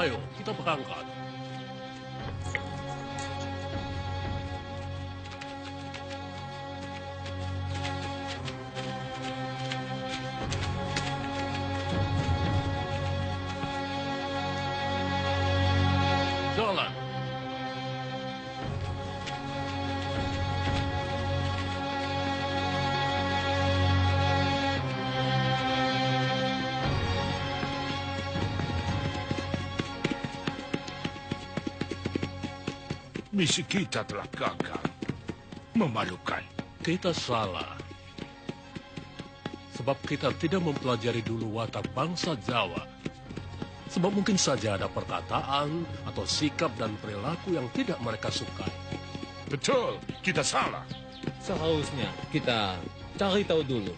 Ayo, kita berangkat. Jalan. Misi kita telah gagal. Memalukan. Kita salah. Sebab kita tidak mempelajari dulu watak bangsa Jawa. Sebab mungkin saja ada perkataan atau sikap dan perilaku yang tidak mereka sukai. Betul, kita salah. Seharusnya kita cari tahu dulu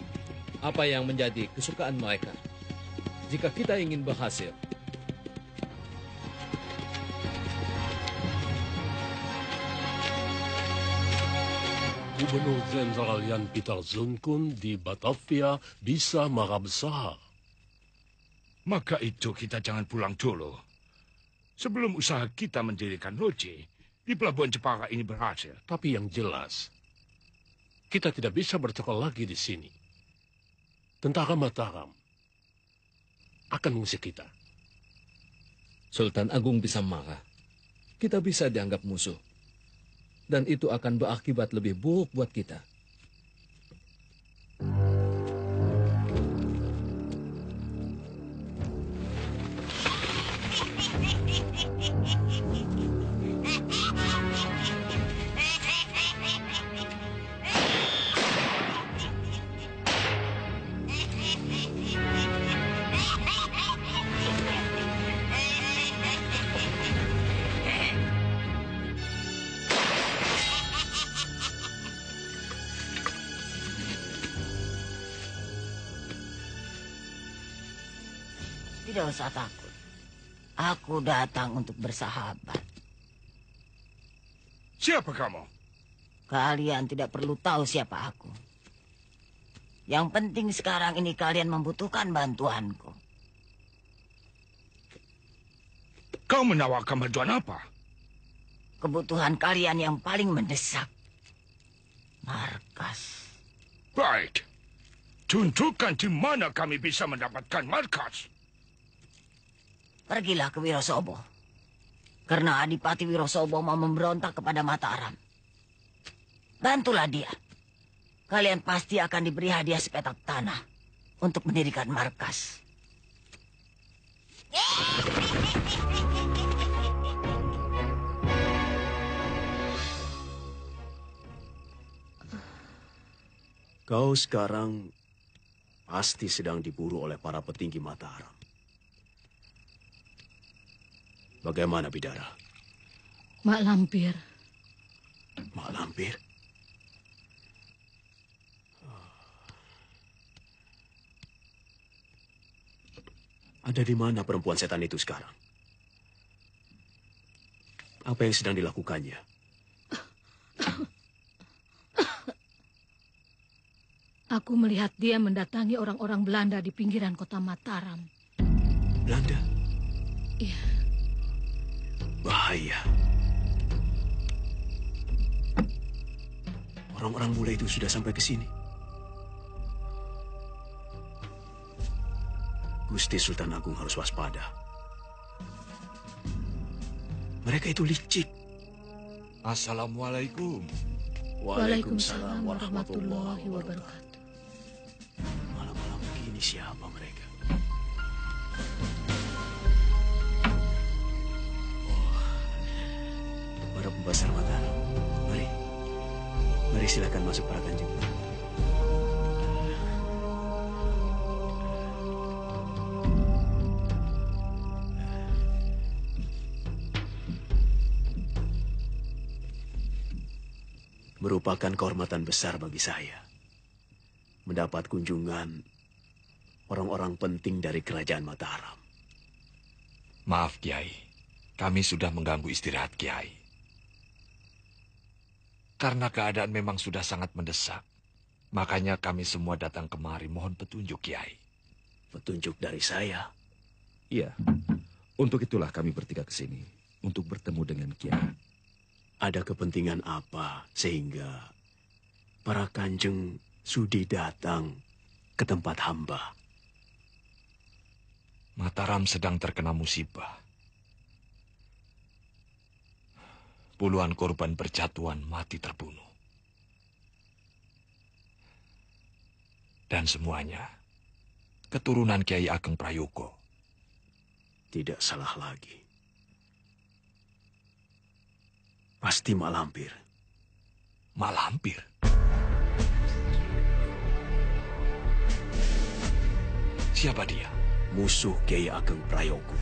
apa yang menjadi kesukaan mereka. Jika kita ingin berhasil, Gubernur Jenderal Jan Pieter Zonkun di Batavia bisa marah besar. Maka itu kita jangan pulang dulu. Sebelum usaha kita mendirikan loji di Pelabuhan Jepara ini berhasil. Tapi yang jelas, kita tidak bisa bercokol lagi di sini. Tentara Mataram akan mengusir kita. Sultan Agung bisa marah. Kita bisa dianggap musuh. Dan itu akan berakibat lebih buruk buat kita. Tidak usah takut. Aku datang untuk bersahabat. Siapa kamu? Kalian tidak perlu tahu siapa aku. Yang penting sekarang ini kalian membutuhkan bantuanku. Kau menawarkan bantuan apa? Kebutuhan kalian yang paling mendesak. Markas. Baik. Tunjukkan di mana kami bisa mendapatkan markas. Pergilah ke Wirosobo. Karena Adipati Wirosobo mau memberontak kepada Mataram. Bantulah dia. Kalian pasti akan diberi hadiah sepetak tanah untuk mendirikan markas. Kau sekarang pasti sedang diburu oleh para petinggi Mataram. Bagaimana, Bidara? Mak Lampir. Mak Lampir? Ada di mana perempuan setan itu sekarang? Apa yang sedang dilakukannya? Aku melihat dia mendatangi orang-orang Belanda di pinggiran kota Mataram. Belanda? Iya. Bahaya. Orang-orang bule itu sudah sampai ke sini. Gusti Sultan Agung harus waspada. Mereka itu licik. Assalamualaikum. Waalaikumsalam warahmatullahi wabarakatuh. Malam-malam begini siapa mereka? Para pembesar Mataram. Mari. Mari silakan masuk para kanjeng. Merupakan kehormatan besar bagi saya. Mendapat kunjungan orang-orang penting dari kerajaan Mataram. Maaf, Kiai. Kami sudah mengganggu istirahat Kiai. Karena keadaan memang sudah sangat mendesak. Makanya kami semua datang kemari mohon petunjuk, Kiai. Petunjuk dari saya? Iya. Untuk itulah kami bertiga ke sini, untuk bertemu dengan Kiai. Ada kepentingan apa sehingga para kanjeng sudi datang ke tempat hamba? Mataram sedang terkena musibah. Puluhan korban berjatuhan mati terbunuh. Dan semuanya keturunan Kiai Ageng Prayogo. Tidak salah lagi. Pasti Mak Lampir. Mak Lampir? Siapa dia? Musuh Kiai Ageng Prayogo.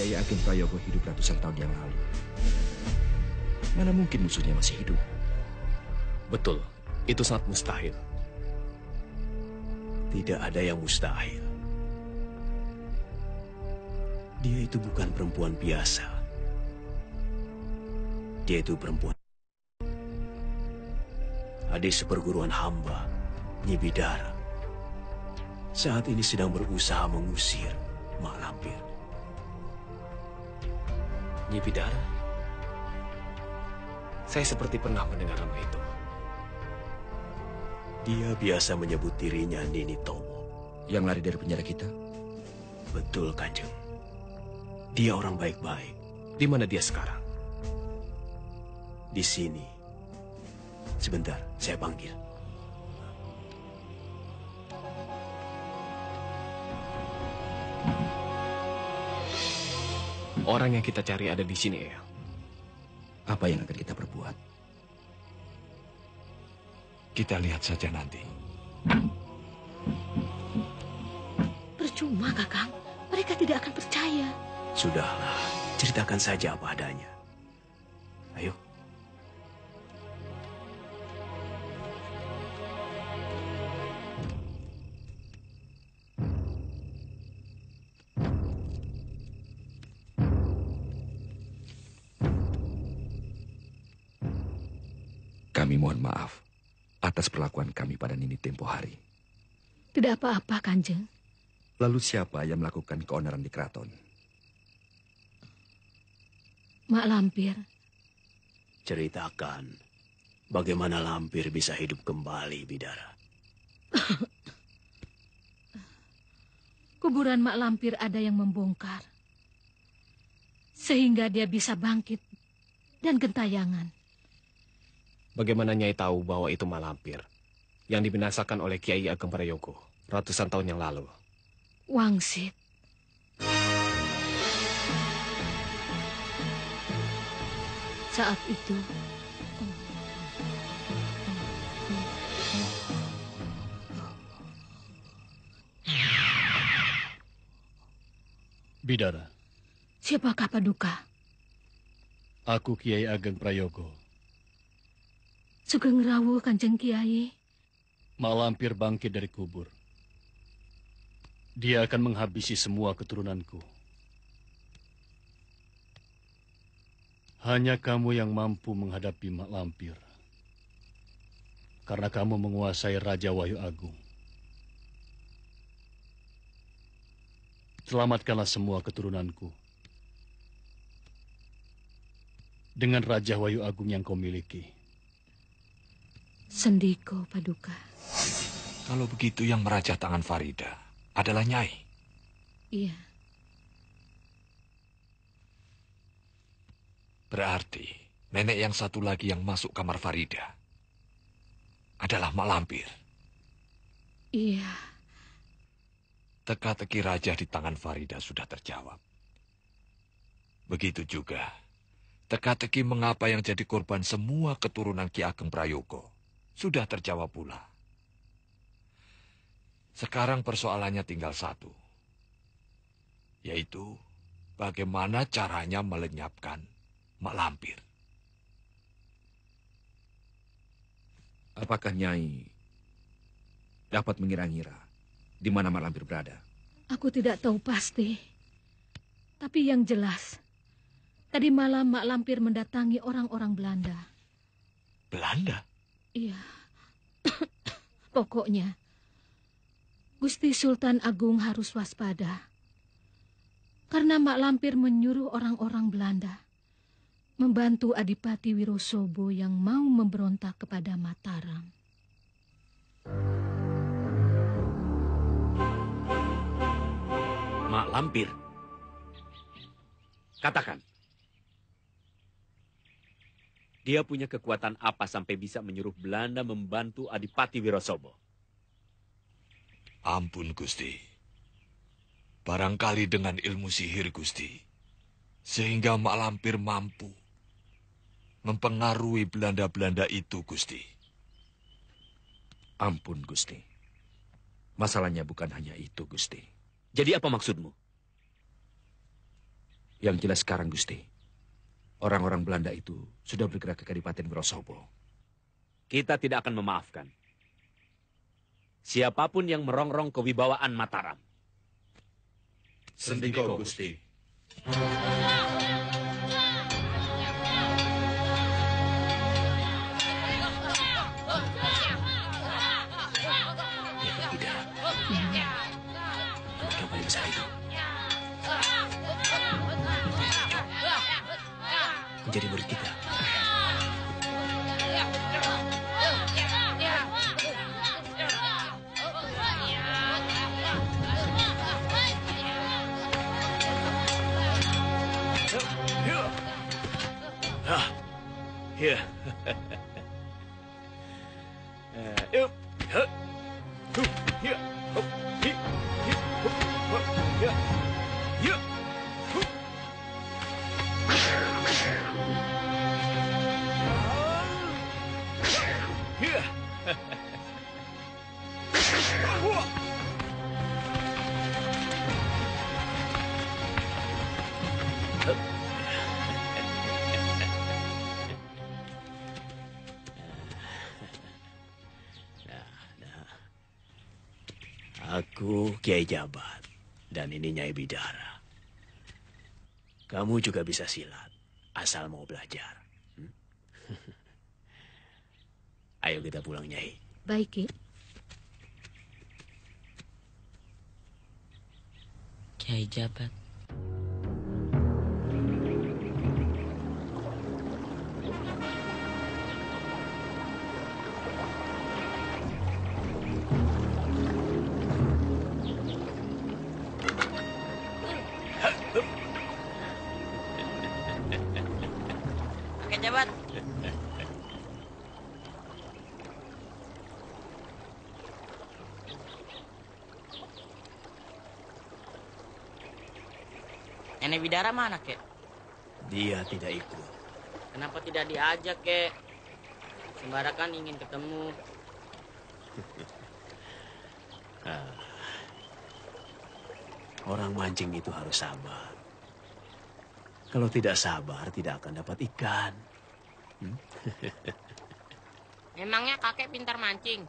Kiai Ageng Prayogo hidup ratusan tahun yang lalu. Mana mungkin musuhnya masih hidup? Betul, itu sangat mustahil. Tidak ada yang mustahil. Dia itu bukan perempuan biasa. Dia itu perempuan adik seperguruan hamba, Nyi Bidara. Saat ini sedang berusaha mengusir Mak Lampir. Nyi Bidara? Saya seperti pernah mendengar nama itu. Dia biasa menyebut dirinya Nini Towo. Yang lari dari penjara kita? Betul, Kanjeng. Dia orang baik-baik. Di mana dia sekarang? Di sini. Sebentar, saya panggil. Orang yang kita cari ada di sini, Eyang. Apa yang akan kita perbuat? Kita lihat saja nanti. Percuma, Kakang. Mereka tidak akan percaya. Sudahlah, ceritakan saja apa adanya. Ayo. Kami mohon maaf atas perlakuan kami pada Nini tempo hari. Tidak apa-apa, Kanjeng. Lalu siapa yang melakukan keonaran di keraton? Mak Lampir. Ceritakan bagaimana Lampir bisa hidup kembali, Bidara. Kuburan Mak Lampir ada yang membongkar. Sehingga dia bisa bangkit dan gentayangan. Bagaimana Nyai tahu bahwa itu Mak Lampir yang dibinasakan oleh Kiai Ageng Prayogo ratusan tahun yang lalu? Wangsit. Saat itu, Bidara, siapakah Paduka? aku Kiai Ageng Prayogo. Sugeng Rawuh, Kanjeng Kiai. Mak Lampir bangkit dari kubur. Dia akan menghabisi semua keturunanku. Hanya kamu yang mampu menghadapi Mak Lampir. Karena kamu menguasai Raja Wahyu Agung. Selamatkanlah semua keturunanku. Dengan Raja Wahyu Agung yang kau miliki. Sendiko, Paduka. Kalau begitu yang merajah tangan Farida adalah Nyai. Iya. Berarti nenek yang satu lagi yang masuk kamar Farida adalah Mak Lampir. Iya. teka-teki raja di tangan Farida sudah terjawab. Begitu juga, teka-teki mengapa yang jadi korban semua keturunan Ki Ageng Prayogo sudah terjawab pula. Sekarang persoalannya tinggal satu, yaitu bagaimana caranya melenyapkan Mak Lampir. Apakah Nyai dapat mengira-ngira di mana Mak Lampir berada? Aku tidak tahu pasti. Tapi yang jelas, tadi malam Mak Lampir mendatangi orang-orang Belanda. Belanda? Iya. Pokoknya, Gusti Sultan Agung harus waspada. Karena Mak Lampir menyuruh orang-orang Belanda membantu Adipati Wirosobo yang mau memberontak kepada Mataram. Mak Lampir. Katakan. Dia punya kekuatan apa sampai bisa menyuruh Belanda membantu Adipati Wirosobo? Ampun, Gusti. Barangkali dengan ilmu sihir, Gusti. Sehingga Mak Lampir mampu mempengaruhi Belanda-Belanda itu, Gusti. Ampun, Gusti. Masalahnya bukan hanya itu, Gusti. Jadi apa maksudmu? Yang jelas sekarang, Gusti, orang-orang Belanda itu sudah bergerak ke Kadipaten Wirosobo. Kita tidak akan memaafkan siapapun yang merongrong kewibawaan Mataram. Sendiko, Gusti. Menjadi murid kita. Yuk. Aku Kiai Jabat, dan ini Nyai Bidara. Kamu juga bisa silat, asal mau belajar. Ayo kita pulang, Nyai. Baik, Ki. Kiai Jabat. Kiai Jabat. Nenek Bidara mana, Kek? Dia tidak ikut. Kenapa tidak diajak, Kek? Sembara kan ingin ketemu. Orang mancing itu harus sabar. Kalau tidak sabar, tidak akan dapat ikan. Memangnya kakek pintar mancing?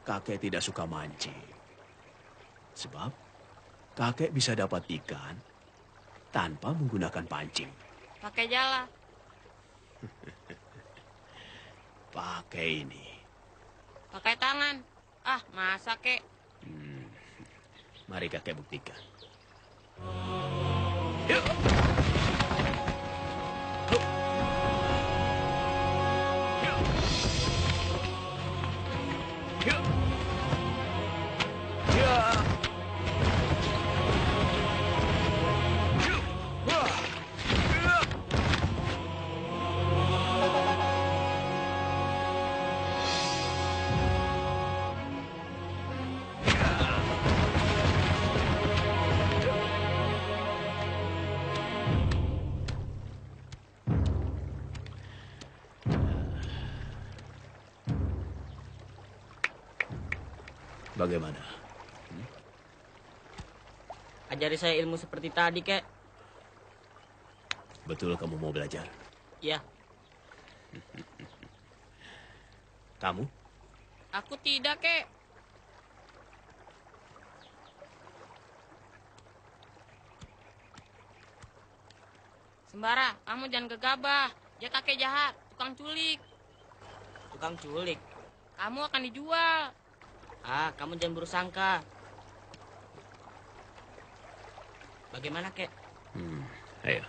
Kakek tidak suka mancing. Sebab kakek bisa dapat ikan tanpa menggunakan pancing. Pakai jala. Pakai ini. Pakai tangan. Ah, masa, Kek? Mari kakek buktikan. Bagaimana? Ajari saya ilmu seperti tadi, kek. Betul kamu mau belajar? Iya. Kamu? Aku tidak, kek. Sembara, kamu jangan gegabah. Dia kakek jahat, tukang culik. Tukang culik? Kamu akan dijual. Ah, kamu jangan bersangka. Bagaimana, kek? Ayo.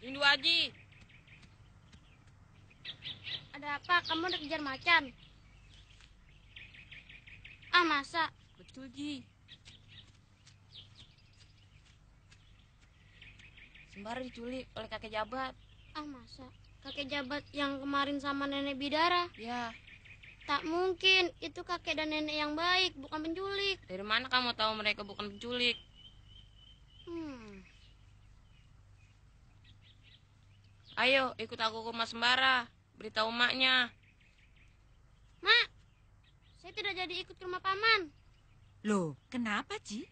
Lindu Aji. Ada apa? Kamu udah kejar macan? Ah, masa? Betul, Ji. Sembara diculik oleh kakek jabat. Ah, masa? Kakek jabat yang kemarin sama nenek Bidara? Ya. Tak mungkin, itu kakek dan nenek yang baik, bukan penculik. Dari mana kamu tahu mereka bukan penculik? Ayo, ikut aku ke rumah Sembara. Beritahu maknya. Mak, saya tidak jadi ikut ke rumah paman. Loh, kenapa, Ci?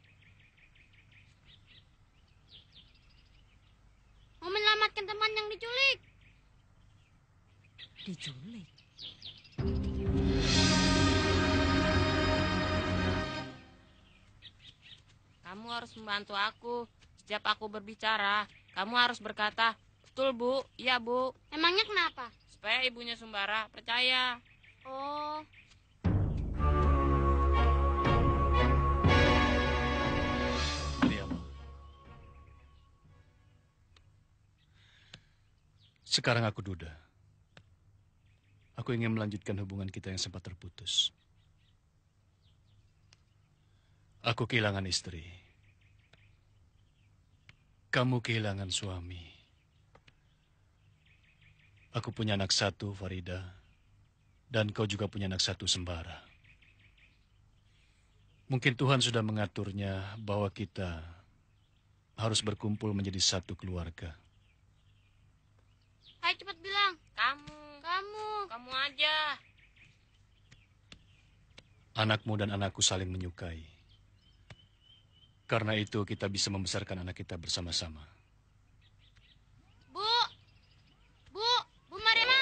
Mau menyelamatkan teman yang diculik. Diculik? Kamu harus membantu aku. Setiap aku berbicara, kamu harus berkata, betul, Bu. Iya, Bu. Emangnya kenapa? Supaya ibunya Sembara percaya. Oh. Sekarang aku duda. Aku ingin melanjutkan hubungan kita yang sempat terputus. Aku kehilangan istri. Kamu kehilangan suami. Aku punya anak satu, Farida. Dan kau juga punya anak satu, Sembara. Mungkin Tuhan sudah mengaturnya bahwa kita harus berkumpul menjadi satu keluarga. Ayo cepat bilang. Kamu aja. Anakmu dan anakku saling menyukai. Karena itu kita bisa membesarkan anak kita bersama-sama. Bu Mariama.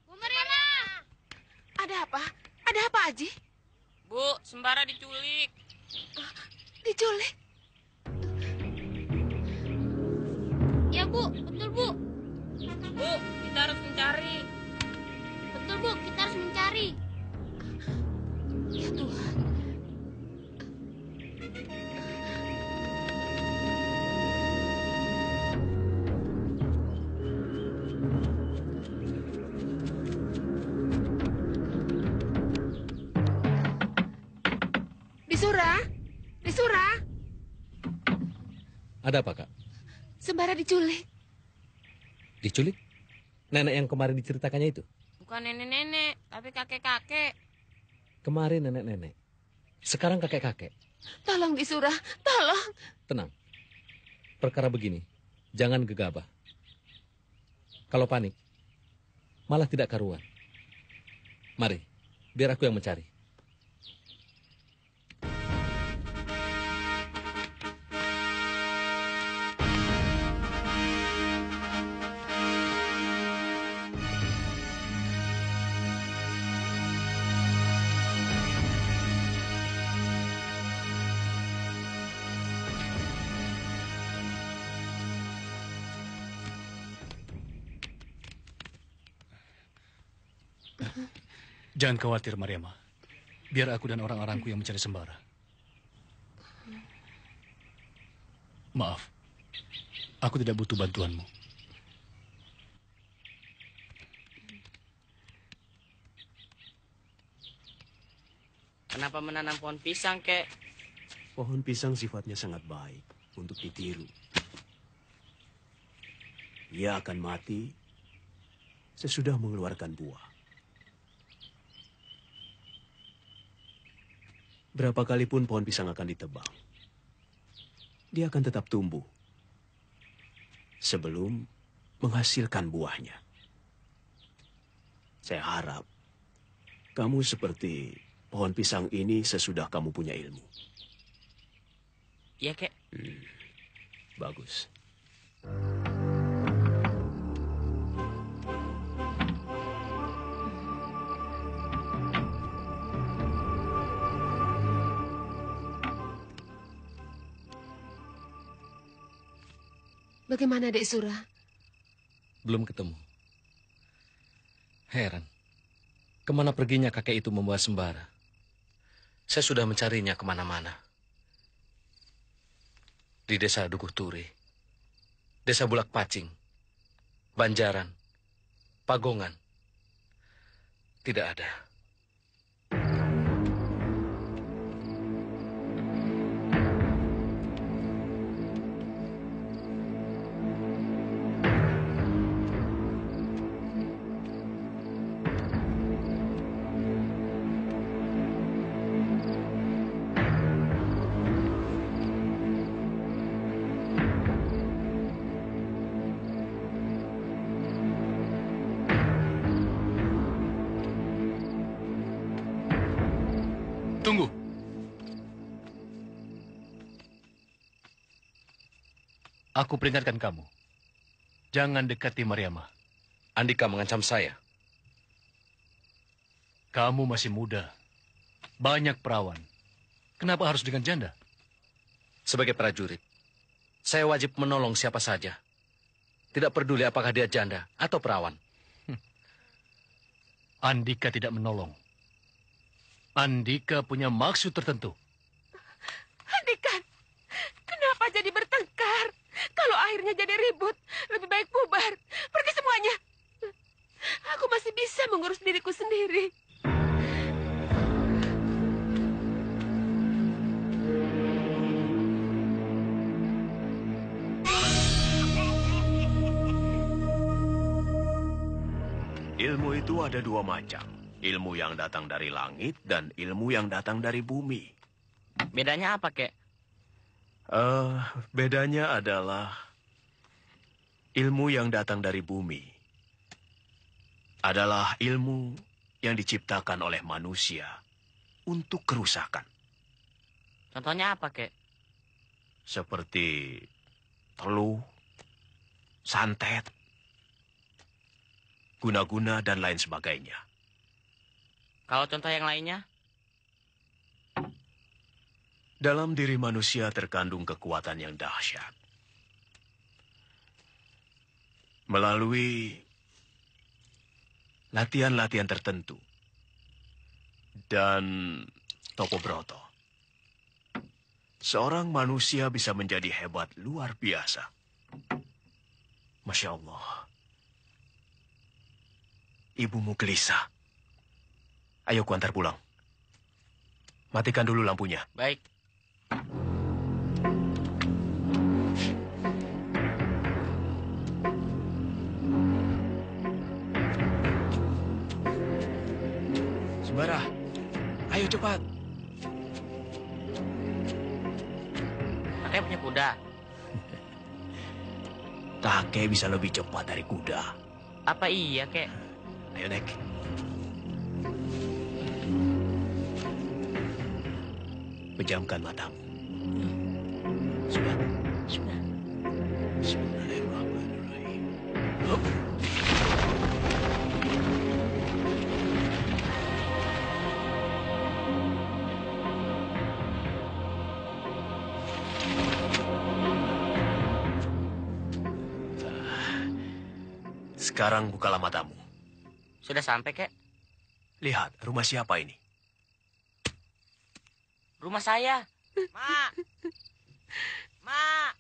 Bu Mariama. Ada apa? Ada apa, Aji? Bu, Sembara diculik. Diculik? Ya, Bu. Betul, Bu. Bu, kita harus mencari. Betul, Bu. Kita harus mencari. Ya Tuhan. Disura. Ada apa, Kak? Sembara diculik. Diculik? Nenek yang kemarin diceritakannya itu? Bukan nenek-nenek, tapi kakek-kakek. Kemarin nenek-nenek. Sekarang kakek-kakek. Tolong Disura, tolong. Tenang. Perkara begini, jangan gegabah. Kalau panik, malah tidak karuan. Mari, biar aku yang mencari. Jangan khawatir, Mariama. Biar aku dan orang-orangku yang mencari Sembara. Maaf, aku tidak butuh bantuanmu. Kenapa menanam pohon pisang, kek? Pohon pisang sifatnya sangat baik untuk ditiru. Ia akan mati sesudah mengeluarkan buah. Berapa kali pun pohon pisang akan ditebang, dia akan tetap tumbuh sebelum menghasilkan buahnya. Saya harap kamu seperti pohon pisang ini sesudah kamu punya ilmu. Iya, Kek. Bagus. Bagaimana Dek Sura? Belum ketemu. Heran. Kemana perginya kakek itu membawa sembara? Saya sudah mencarinya kemana-mana. Di desa Dukuh Turi, desa Bulak Pacing, Banjaran, Pagongan. Tidak ada. Tunggu. Aku peringatkan kamu. Jangan dekati Mariamah. Andika mengancam saya. Kamu masih muda. Banyak perawan. Kenapa harus dengan janda? Sebagai prajurit, saya wajib menolong siapa saja. Tidak peduli apakah dia janda atau perawan. Andika tidak menolong. Andika punya maksud tertentu. Hentikan! Kenapa jadi bertengkar? Kalau akhirnya jadi ribut, lebih baik bubar. Pergi semuanya. Aku masih bisa mengurus diriku sendiri. Ilmu itu ada dua macam. Ilmu yang datang dari langit dan ilmu yang datang dari bumi. Bedanya apa, Kek? Bedanya adalah ilmu yang datang dari bumi adalah ilmu yang diciptakan oleh manusia untuk kerusakan. Contohnya apa, Kek? Seperti teluh, santet, guna-guna, dan lain sebagainya. Kalau contoh yang lainnya? Dalam diri manusia terkandung kekuatan yang dahsyat. Melalui latihan-latihan tertentu dan Topo Broto, seorang manusia bisa menjadi hebat luar biasa. Masya Allah. Ibumu gelisah. Ayo ku antar pulang. Matikan dulu lampunya. Baik. Sembara, ayo cepat. Kakek punya kuda. Kakek bisa lebih cepat dari kuda. Apa iya, Kek? Ayo naik. Pejamkan matamu. Sudah. Bismillahirrahmanirrahim. Hup. Sekarang bukalah matamu. Sudah sampai, Kek? Lihat, rumah siapa ini? Rumah saya. Mak. Mak.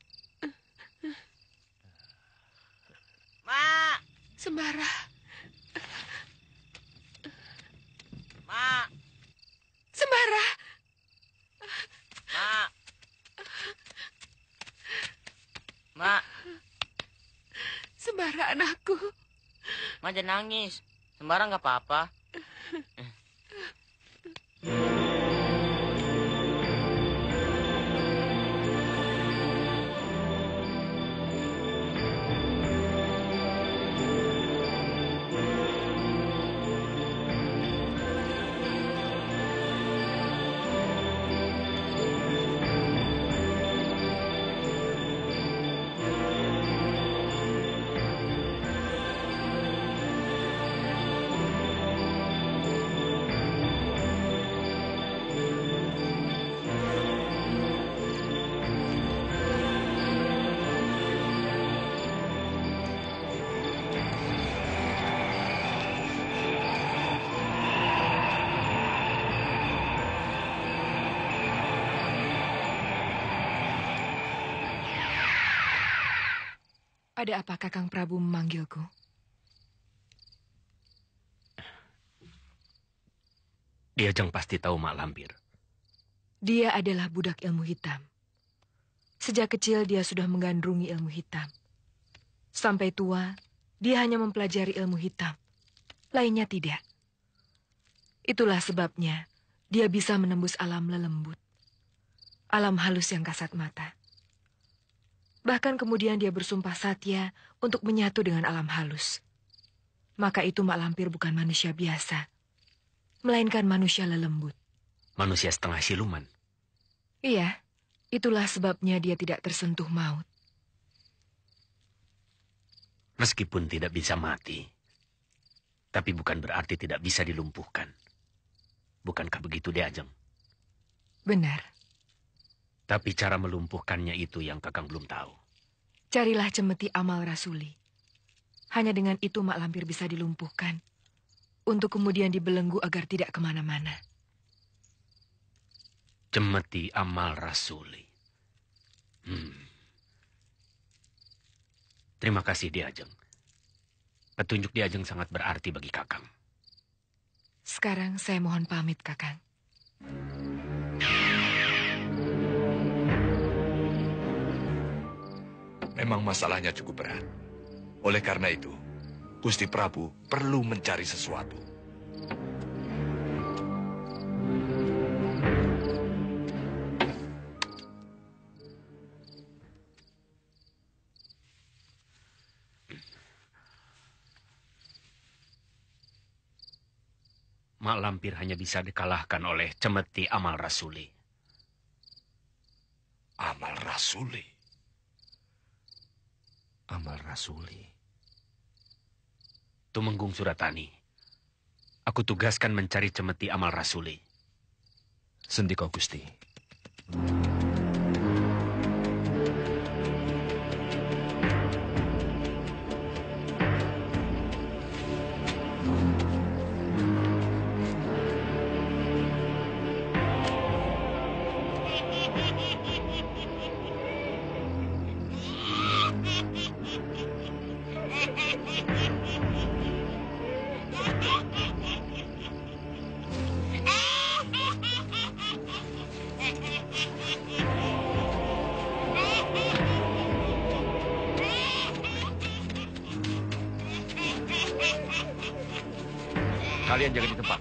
Mak. Sembara. Mak. Sembara. Mak. Ma jangan nangis. Sembara nggak apa-apa. Ada apa Kakang Prabu memanggilku? Diajeng pasti tahu Mak Lampir. Dia adalah budak ilmu hitam. Sejak kecil dia sudah menggandrungi ilmu hitam. Sampai tua, dia hanya mempelajari ilmu hitam. Lainnya tidak. Itulah sebabnya dia bisa menembus alam lelembut. Alam halus yang kasat mata. Bahkan kemudian dia bersumpah satya untuk menyatu dengan alam halus. Maka itu Mak Lampir bukan manusia biasa, melainkan manusia lelembut. Manusia setengah siluman. Iya, itulah sebabnya dia tidak tersentuh maut. Meskipun tidak bisa mati, tapi bukan berarti tidak bisa dilumpuhkan. Bukankah begitu, Diajeng? Benar. Tapi cara melumpuhkannya itu yang Kakang belum tahu. Carilah cemeti amal rasuli. Hanya dengan itu Mak Lampir bisa dilumpuhkan. Untuk kemudian dibelenggu agar tidak kemana-mana. Cemeti amal rasuli. Terima kasih, Diajeng. Petunjuk Diajeng sangat berarti bagi Kakang. Sekarang saya mohon pamit, Kakang. Memang masalahnya cukup berat. Oleh karena itu, Gusti Prabu perlu mencari sesuatu. Mak Lampir hanya bisa dikalahkan oleh cemeti amal rasuli. Amal rasuli? Amal rasuli. Tumenggung Suratani. Aku tugaskan mencari cemeti amal rasuli. Sendi kau, Gusti. Kalian jaga di tempat.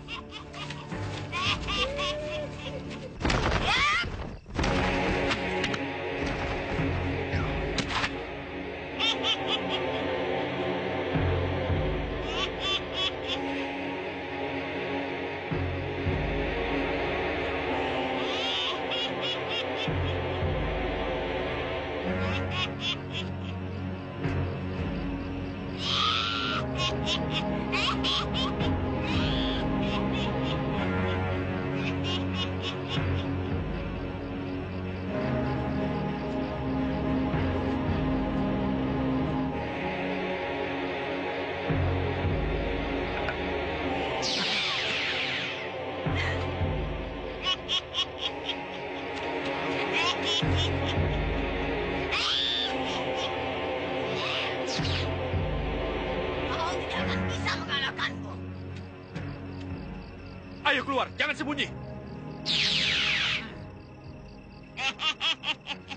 Ayo keluar, jangan sembunyi.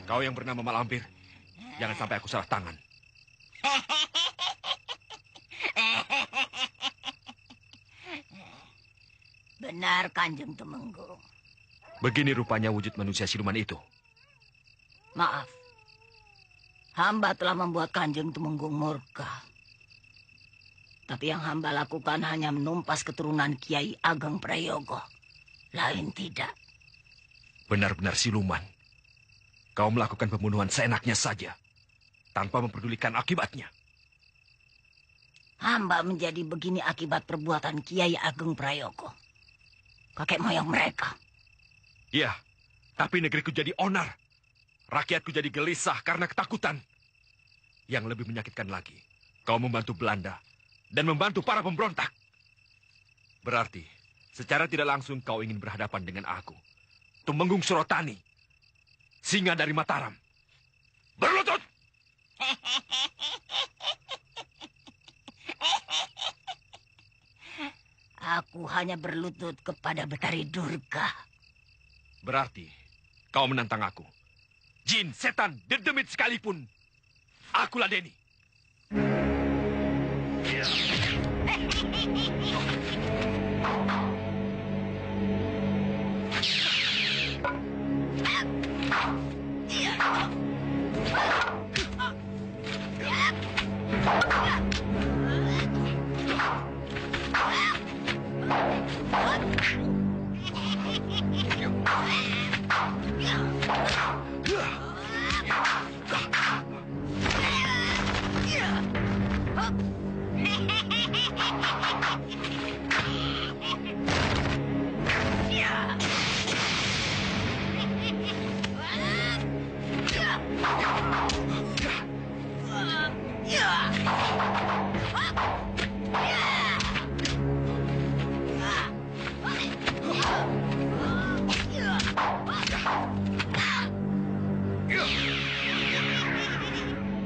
Kau yang bernama Mak Lampir, jangan sampai aku salah tangan. Benar, Kanjeng Tumenggung. Begini rupanya wujud manusia siluman itu. Maaf. Hamba telah membuat Kanjeng Tumenggung murka. Tapi yang hamba lakukan hanya menumpas keturunan Kiai Ageng Prayogo. Lain tidak. Benar-benar siluman. Kau melakukan pembunuhan seenaknya saja. Tanpa memperdulikan akibatnya. Hamba menjadi begini akibat perbuatan Kiai Ageng Prayogo. Kakek moyang mereka. Iya, tapi negeriku jadi onar. Rakyatku jadi gelisah karena ketakutan. Yang lebih menyakitkan lagi, kau membantu Belanda dan membantu para pemberontak. Berarti, secara tidak langsung kau ingin berhadapan dengan aku. Tumenggung Surotani, singa dari Mataram. Berlutut! Aku hanya berlutut kepada Betari Durga. Berarti kau menantang aku. Jin, setan, dedemit sekalipun. Aku ladeni.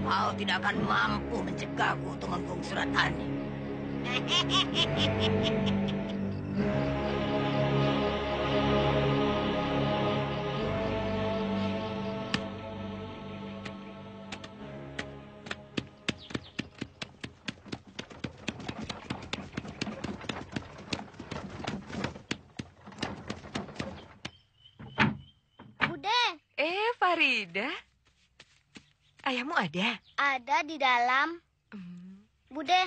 Kau tidak akan mampu mencegahku, Tumenggung Surotani. Bude. Farida. Ayahmu ada? Ada di dalam. Bude,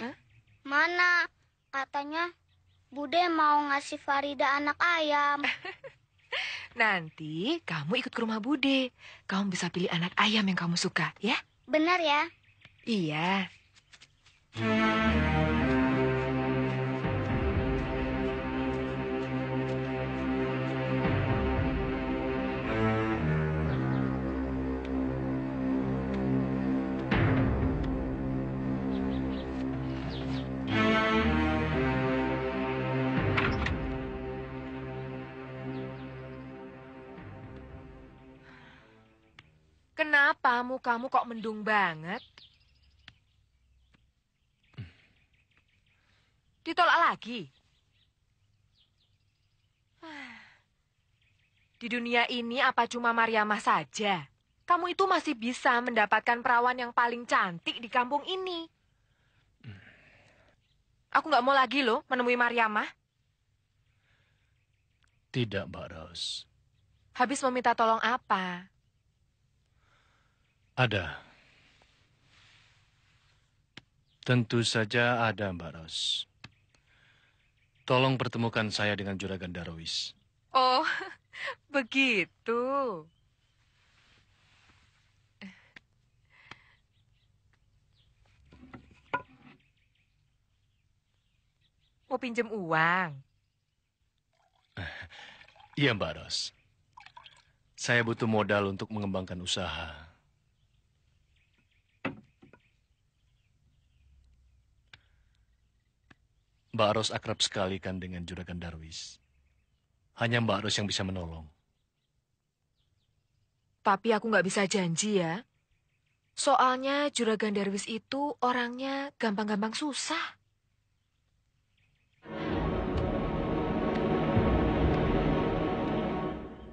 mana? Katanya Bude mau ngasih Farida anak ayam. Nanti kamu ikut ke rumah Bude. Kamu bisa pilih anak ayam yang kamu suka, ya? Benar ya? Iya. Kenapa mukamu kok mendung banget? Ditolak lagi? Di dunia ini apa cuma Mariamah saja? Kamu itu masih bisa mendapatkan perawan yang paling cantik di kampung ini. Aku nggak mau lagi loh menemui Mariamah. Tidak, Mbak Ros. Habis meminta tolong apa? Ada. Tentu saja ada, Mbak Ros. Tolong pertemukan saya dengan Juragan Darwis. Oh, begitu. Mau pinjam uang? Iya, Mbak Ros. Saya butuh modal untuk mengembangkan usaha. Mbak Ros akrab sekali kan dengan Juragan Darwis. Hanya Mbak Ros yang bisa menolong. Tapi aku nggak bisa janji ya. Soalnya Juragan Darwis itu orangnya gampang-gampang susah.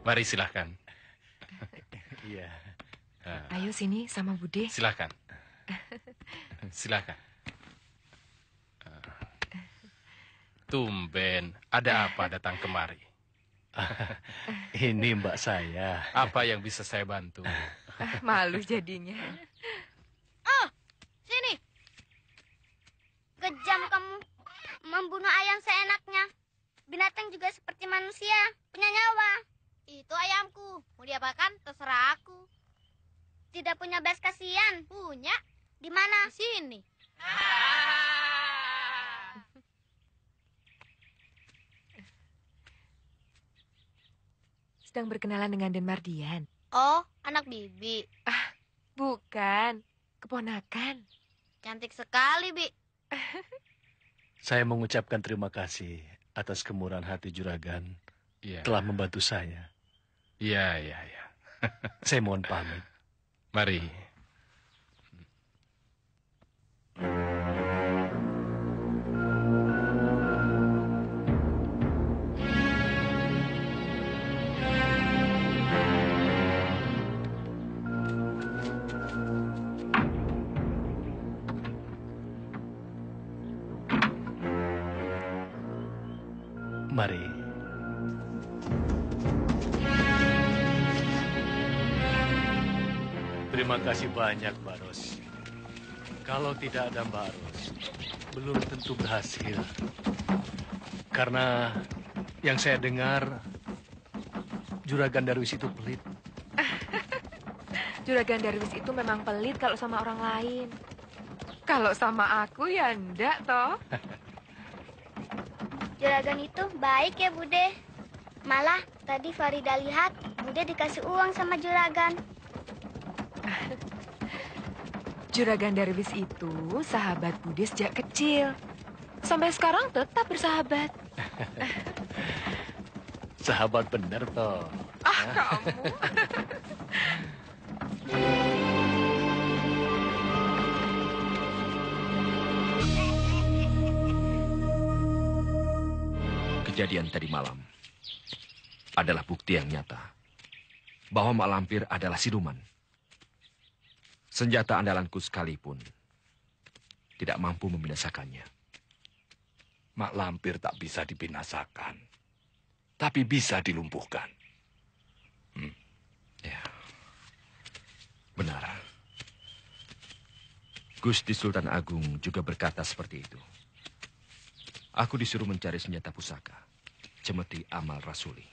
Mari silahkan. Iya. Ayo sini sama Bude. Silahkan. Silahkan. Tumben, ada apa datang kemari? Ini mbak saya. Apa yang bisa saya bantu? Malu jadinya. Oh, sini. Kejam kamu. Membunuh ayam seenaknya. Binatang juga seperti manusia, punya nyawa. Itu ayamku. Mau diapakan? Terserah aku. Tidak punya belas kasihan? Punya. Di mana? Di sini. Sedang berkenalan dengan Den Mardian. Oh, anak Bibi. Bukan, keponakan. Cantik sekali, Bi. Saya mengucapkan terima kasih atas kemurahan hati Juragan telah membantu saya. Iya. Saya mohon pamit. Mari. Mari. Terima kasih banyak, Mbak Ros. Kalau tidak ada Mbak Ros, belum tentu berhasil. Karena yang saya dengar, Juragan Darwis itu pelit. Juragan Darwis itu memang pelit kalau sama orang lain. Kalau sama aku ya enggak, toh. Juragan itu baik ya, Bude. Malah tadi Farida lihat Bude dikasih uang sama Juragan. Juragan Darwis itu sahabat Bude sejak kecil. Sampai sekarang tetap bersahabat. Sahabat bener, toh. Kamu. Kejadian tadi malam adalah bukti yang nyata bahwa Mak Lampir adalah siluman. Senjata andalanku sekalipun tidak mampu membinasakannya. Mak Lampir tak bisa dibinasakan, tapi bisa dilumpuhkan. Ya, benar. Gusti Sultan Agung juga berkata seperti itu. Aku disuruh mencari senjata pusaka, cemeti amal rasuli.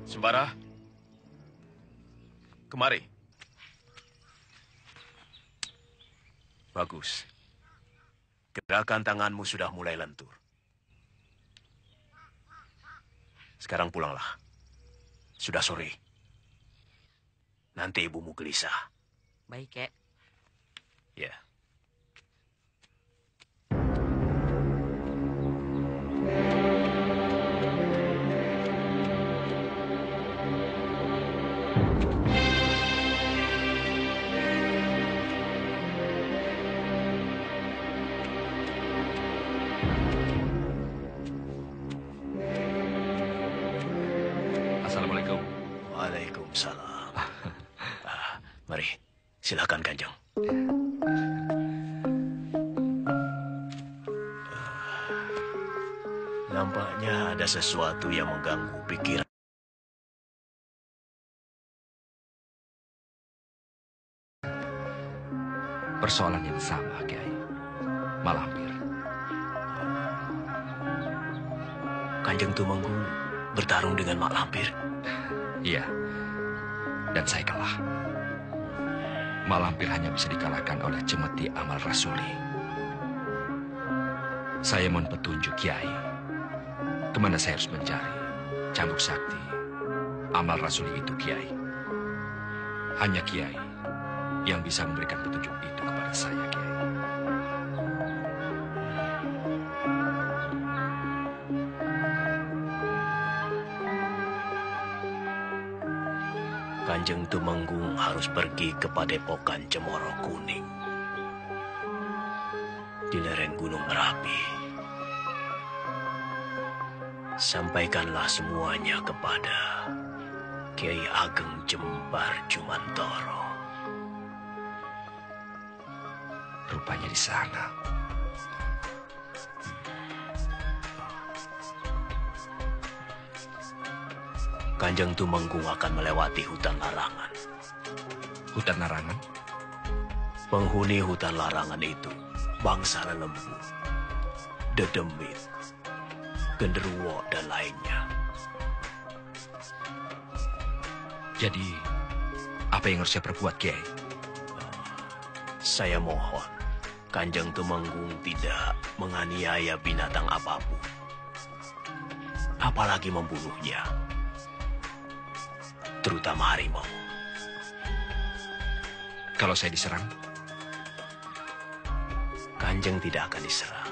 Sembara, kemari. Bagus. Gerakan tanganmu sudah mulai lentur. Sekarang pulanglah. Sudah sore. Nanti ibumu gelisah. Baik, Kek. Ya. Waalaikumsalam. Mari, silakan Kanjeng. Nampaknya ada sesuatu yang mengganggu pikiran. Persoalan yang sama, Kiai. Malampir. Kanjeng Tumenggung bertarung dengan Mak Lampir. Iya. Dan saya kalah. Malampir hanya bisa dikalahkan oleh Cemeti Amal Rasuli. Saya mohon petunjuk, Kiai. Kemana saya harus mencari cambuk sakti Amal Rasuli itu, Kiai? Hanya Kiai yang bisa memberikan petunjuk itu kepada saya, Kiai. Kanjeng Tumenggung harus pergi ke Padepokan Cemoro Kuning di lereng Gunung Merapi. Sampaikanlah semuanya kepada Kiai Ageng Jembar Jumantoro. Rupanya di sana. Kanjeng Tumenggung akan melewati hutan larangan. Hutan larangan? Penghuni hutan larangan itu bangsa Lembu, Dedemit, Genderuwo, dan lainnya. Jadi, apa yang harus saya perbuat, Kiai? Saya mohon, Kanjeng Tumenggung tidak menganiaya binatang apapun. Apalagi membunuhnya. Terutama harimau. Kalau saya diserang? Kanjeng tidak akan diserang.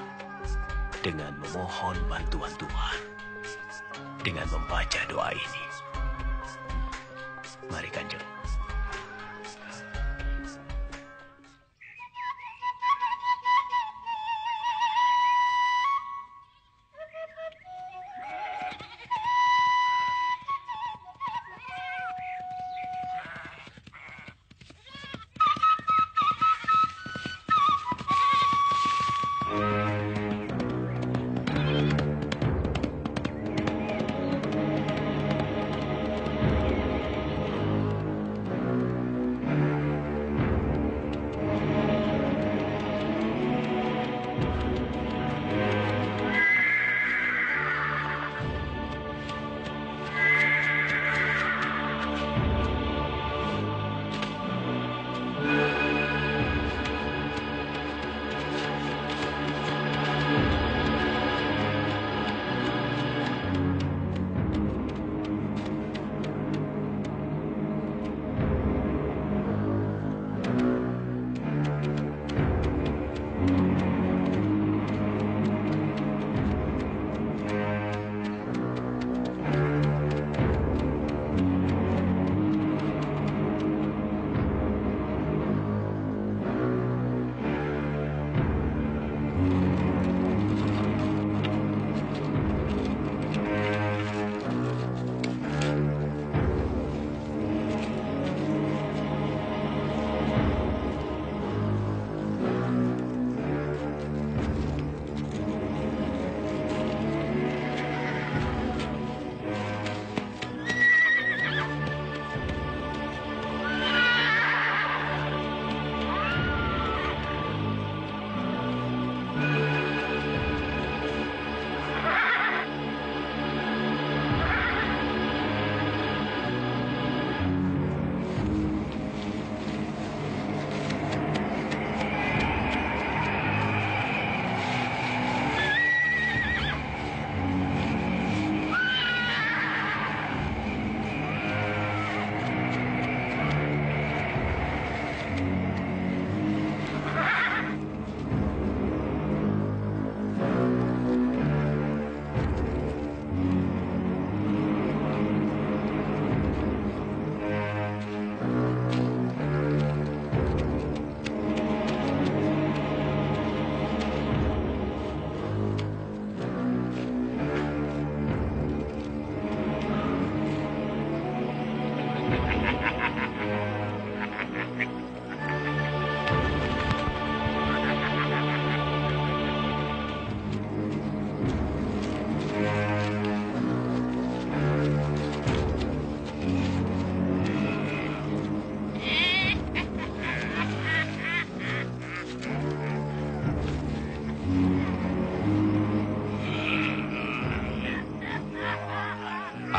Dengan memohon bantuan Tuhan. Dengan membaca doa ini. Mari Kanjeng.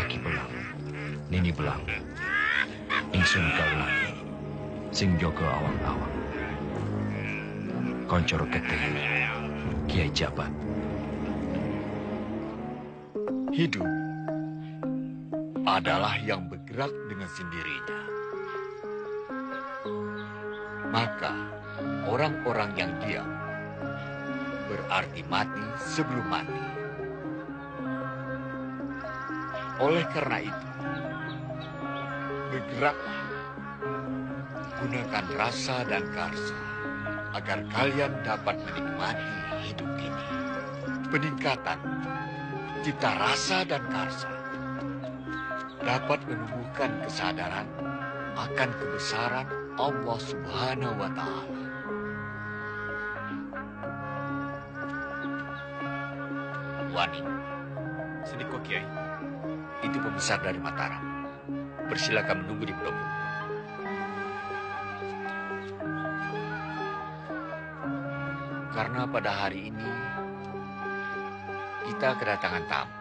Aki belang, Nini belang, ingsun kaulaki, sing jaga awang-awang. Koncoro keteng, Kiai Jabat. Hidup adalah yang bergerak dengan sendirinya. Maka orang-orang yang diam berarti mati sebelum mati. Oleh karena itu, bergeraklah, gunakan rasa dan karsa agar kalian dapat menikmati hidup ini. Peningkatan cita rasa dan karsa dapat menumbuhkan kesadaran akan kebesaran Allah Subhanahu wa Ta'ala. Wani, Sini kok, Kiai. itu pembesar dari Mataram. Persilakan menunggu di pendopo. Karena pada hari ini kita kedatangan tamu,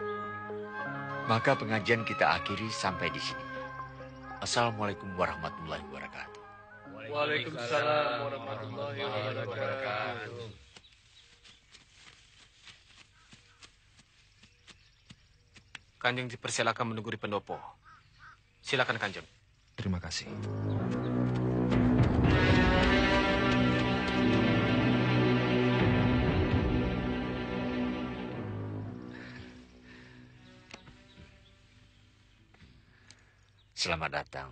maka pengajian kita akhiri sampai di sini. Assalamualaikum warahmatullahi wabarakatuh. Waalaikumsalam warahmatullahi wabarakatuh. Kanjeng dipersilakan menunggu di pendopo. Silakan Kanjeng. Terima kasih. Selamat datang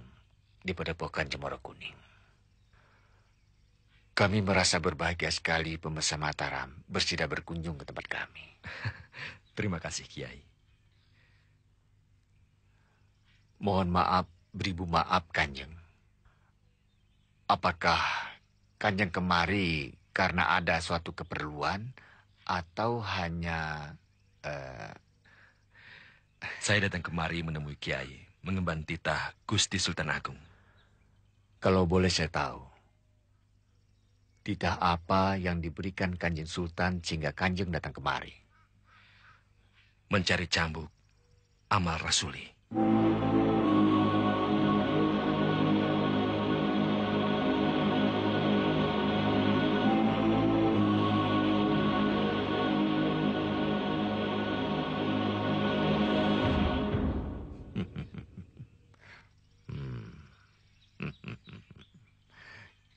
di Padepokan Cemoro Kuning. Kami merasa berbahagia sekali pembesar Mataram bersedia berkunjung ke tempat kami. Terima kasih, Kiai. Mohon maaf, beribu maaf, Kanjeng. Apakah Kanjeng kemari karena ada suatu keperluan atau hanya... Saya datang kemari menemui Kiai, mengemban titah Gusti Sultan Agung. Kalau boleh saya tahu, titah apa yang diberikan Kanjeng Sultan sehingga Kanjeng datang kemari? Mencari cambuk amal rasuli.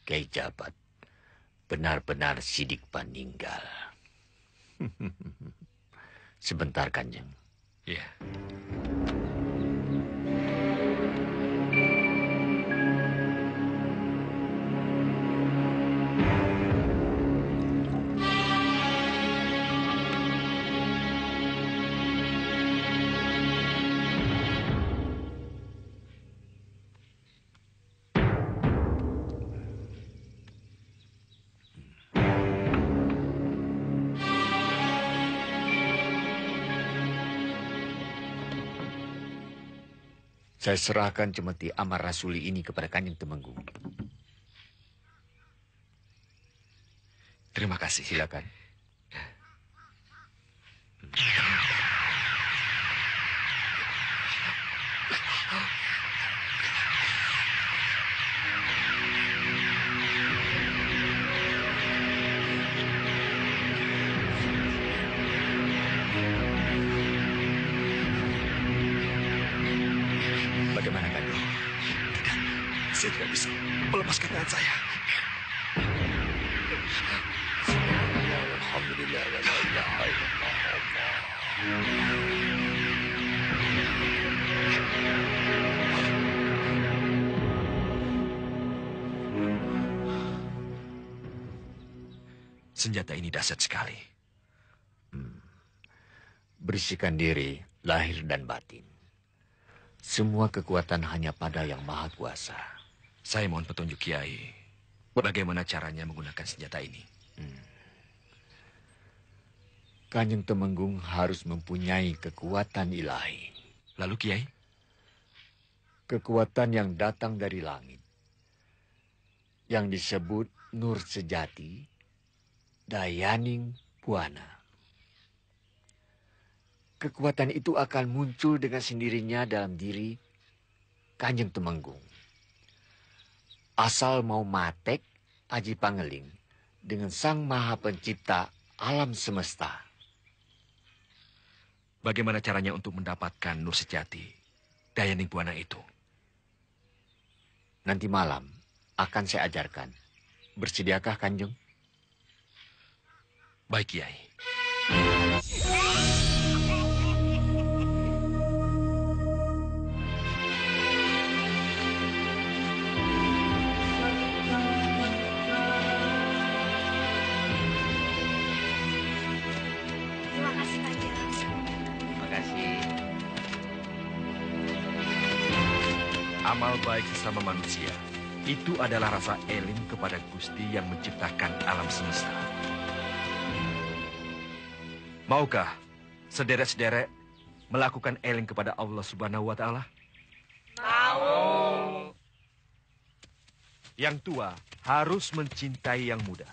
Kiai Jabat benar-benar sidik paninggal. Sebentar, Kanjeng. Iya. Saya serahkan cemeti Amar Rasuli ini kepada Kanjeng Temenggung. Terima kasih. Silakan. Bagaimana, Kanjeng? Saya tidak bisa melepaskan tangan saya. Alhamdulillah. La ilaha illallah. Senjata ini dahsyat sekali. Bersihkan diri, lahir dan batin. Semua kekuatan hanya pada Yang Maha Kuasa. Saya mohon petunjuk Kiai. Bagaimana caranya menggunakan senjata ini? Kanjeng Temenggung harus mempunyai kekuatan ilahi. Lalu Kiai? Kekuatan yang datang dari langit. Yang disebut Nur Sejati, Dayaning Buana. kekuatan itu akan muncul dengan sendirinya dalam diri Kanjeng Tumenggung. Asal mau matek aji pangeling dengan Sang Maha Pencipta alam semesta. Bagaimana caranya untuk mendapatkan nur sejati Dayaning Buana itu? Nanti malam akan saya ajarkan. Bersediakah Kanjeng? Baik, Kiai. Terima kasih, Kanjeng. Terima kasih. Amal baik sesama manusia itu adalah rasa eling kepada Gusti yang menciptakan alam semesta. Maukah sederet-sederet melakukan eling kepada Allah Subhanahu wa Ta'ala? Mau. Yang tua harus mencintai yang muda.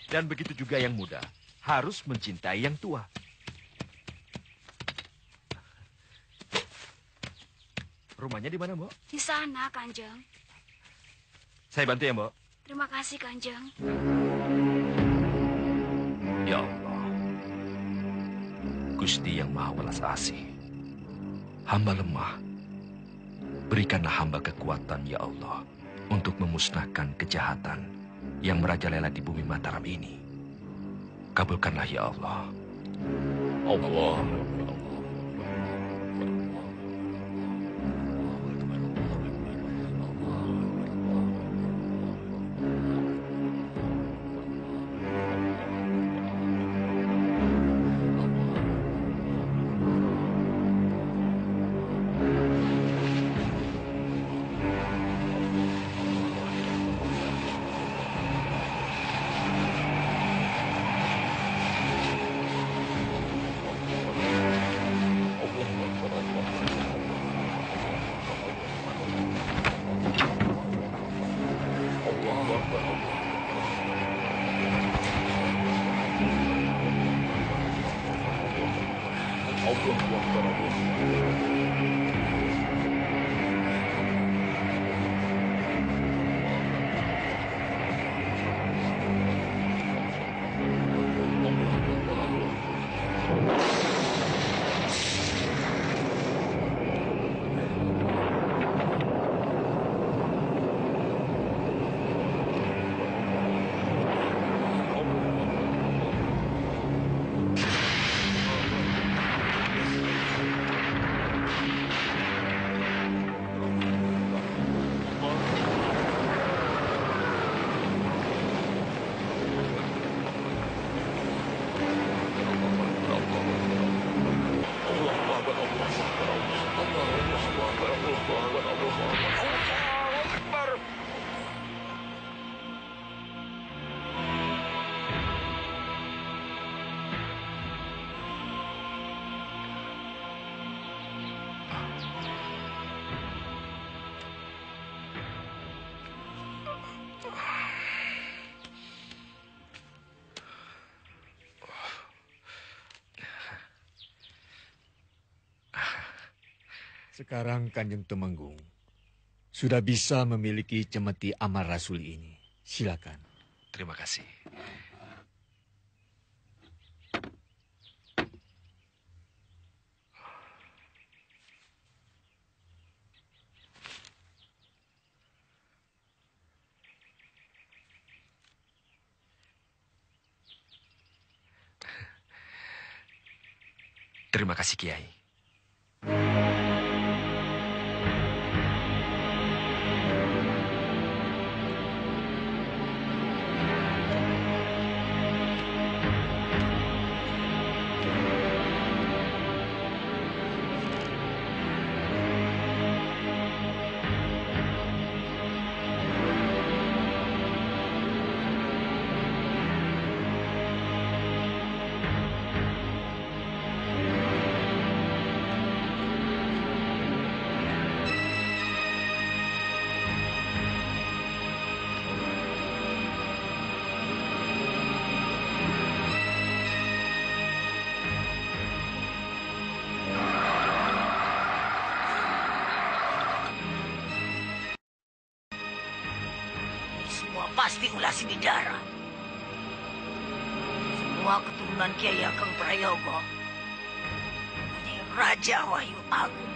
Dan begitu juga yang muda harus mencintai yang tua. Rumahnya di mana, Mbok? Di sana, Kanjeng. Saya bantu ya, Mbok. Terima kasih, Kanjeng. Ya Allah, Gusti yang Maha Welas Asih, hamba lemah. Berikanlah hamba kekuatan, ya Allah, untuk memusnahkan kejahatan yang merajalela di bumi Mataram ini. Kabulkanlah, ya Allah. Allah. Sekarang Kanjeng Tumenggung sudah bisa memiliki cemeti amal rasul ini. Silakan. Terima kasih. Terima kasih, Kiai. pasti ulah Bidara. Semua keturunan Kiai Ageng Prayogo ini Raja Wahyu Agung.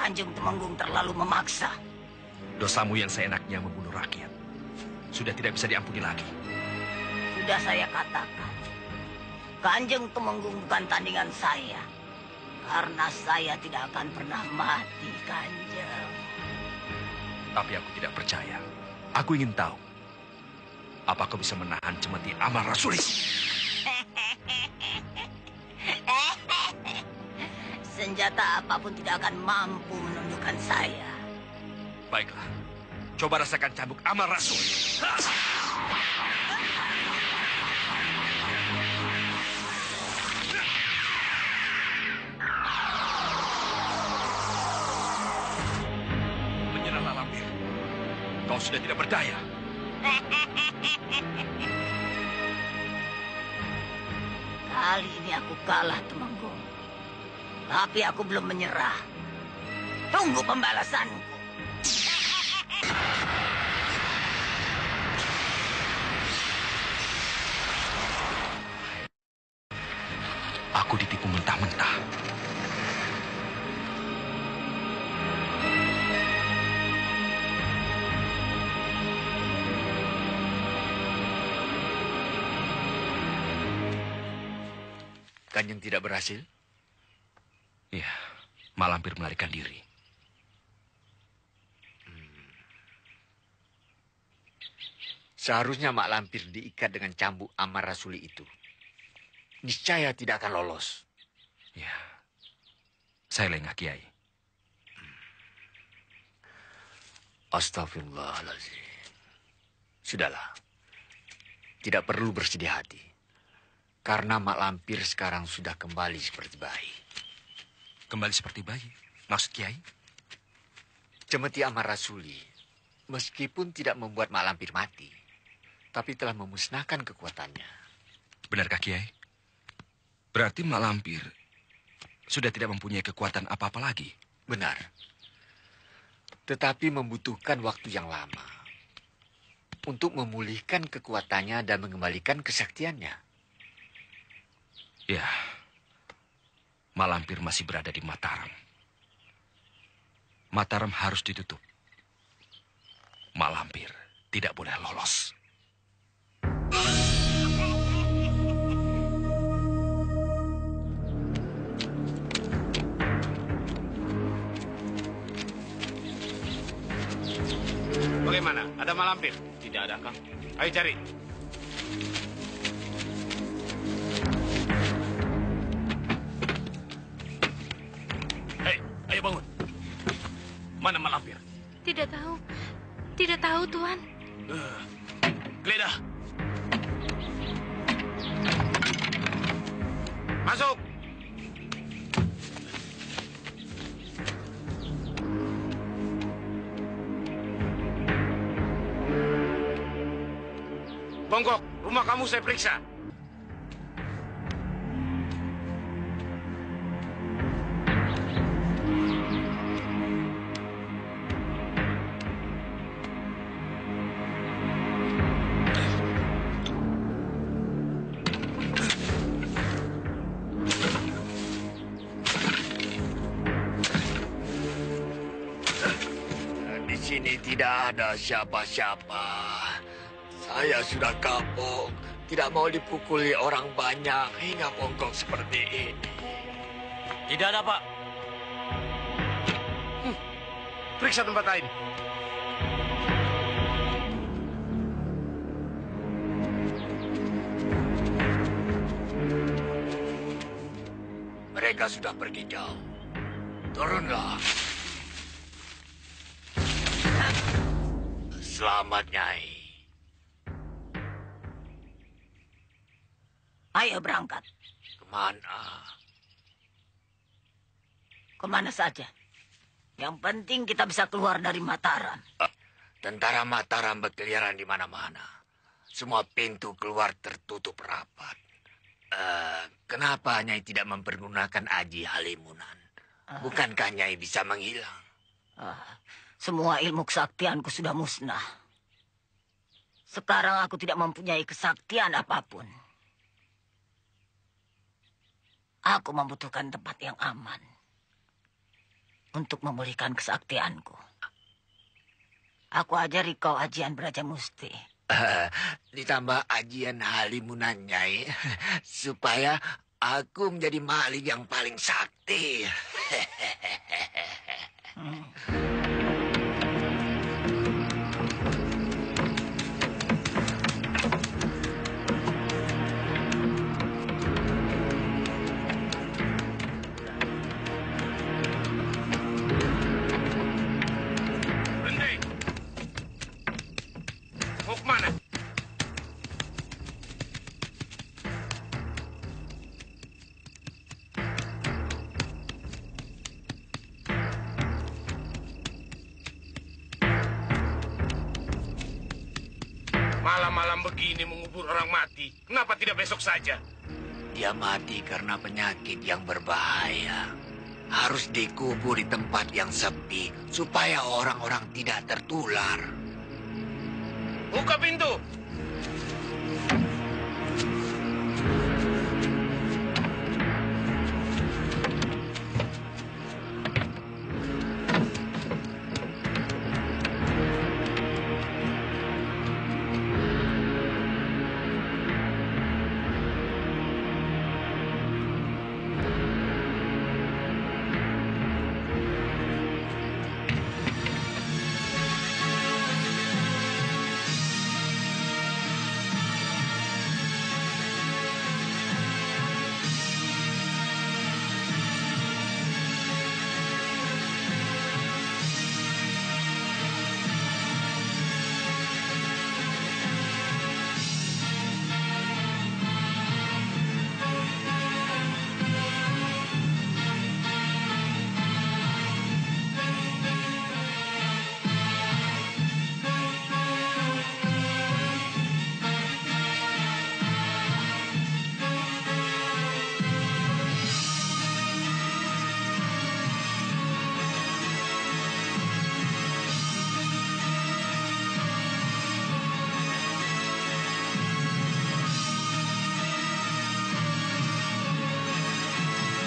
Kanjeng Temenggung terlalu memaksa. Dosamu yang seenaknya membunuh rakyat sudah tidak bisa diampuni lagi. Sudah saya katakan, Kanjeng Temenggung bukan tandingan saya. Karena saya tidak akan pernah mati, Kanjeng. Tapi aku tidak percaya. Aku ingin tahu, apa kau bisa menahan cemeti Amal Rasuli? Senjata apapun tidak akan mampu menundukkan saya. Baiklah, coba rasakan cambuk Amal Rasuli. Menyerahlah lampir. Kau sudah tidak berdaya. Kali ini aku kalah, Temenggung. Tapi aku belum menyerah. Tunggu pembalasanku. Aku ditipu mentah-mentah. Kanjeng tidak berhasil? Iya, Mak Lampir melarikan diri. Seharusnya Mak Lampir diikat dengan cambuk Amal Rasuli itu. Niscaya tidak akan lolos. Ya, saya lengah, Kiai. Astagfirullahaladzim. Sudahlah. Tidak perlu bersedih hati. Karena Mak Lampir sekarang sudah kembali seperti bayi. Kembali seperti bayi? Maksud Kiai? Cemeti Amal Rasuli, meskipun tidak membuat Mak Lampir mati, tapi telah memusnahkan kekuatannya. Benarkah, Kiai? Berarti Mak Lampir sudah tidak mempunyai kekuatan apa-apa lagi? Benar. Tetapi membutuhkan waktu yang lama untuk memulihkan kekuatannya dan mengembalikan kesaktiannya. Ya, Mak Lampir masih berada di Mataram. Mataram harus ditutup. Mak Lampir tidak boleh lolos. Bagaimana? Ada Mak Lampir? Tidak ada, Kang. Ayo cari. Hei, ayo bangun. Mana Mak Lampir? Tidak tahu. Tidak tidak tahu, Tuan. Geledah. Masuk. Bongkok, rumah kamu saya periksa. Di sini tidak ada siapa-siapa. Saya sudah kapok. Tidak mau dipukuli orang banyak hingga bongkok seperti ini. Tidak ada, Pak. Periksa tempat lain. Mereka sudah pergi jauh. Turunlah. Selamat, Nyai. Ayo berangkat. Kemana? Kemana saja. Yang penting kita bisa keluar dari Mataram. Tentara Mataram berkeliaran di mana-mana. Semua pintu keluar tertutup rapat. Kenapa Nyai tidak mempergunakan Aji Halimunan? Bukankah Nyai bisa menghilang? Semua ilmu kesaktianku sudah musnah. Sekarang aku tidak mempunyai kesaktian apapun. Aku membutuhkan tempat yang aman untuk memulihkan kesaktianku. Aku ajari kau ajian Braja Musti. Ditambah ajian Halimunan, Nyai, supaya aku menjadi maling yang paling sakti. Mau kemana? Malam-malam begini mengubur orang mati. Kenapa tidak besok saja? Dia mati karena penyakit yang berbahaya. Harus dikubur di tempat yang sepi supaya orang-orang tidak tertular. Buka pintu.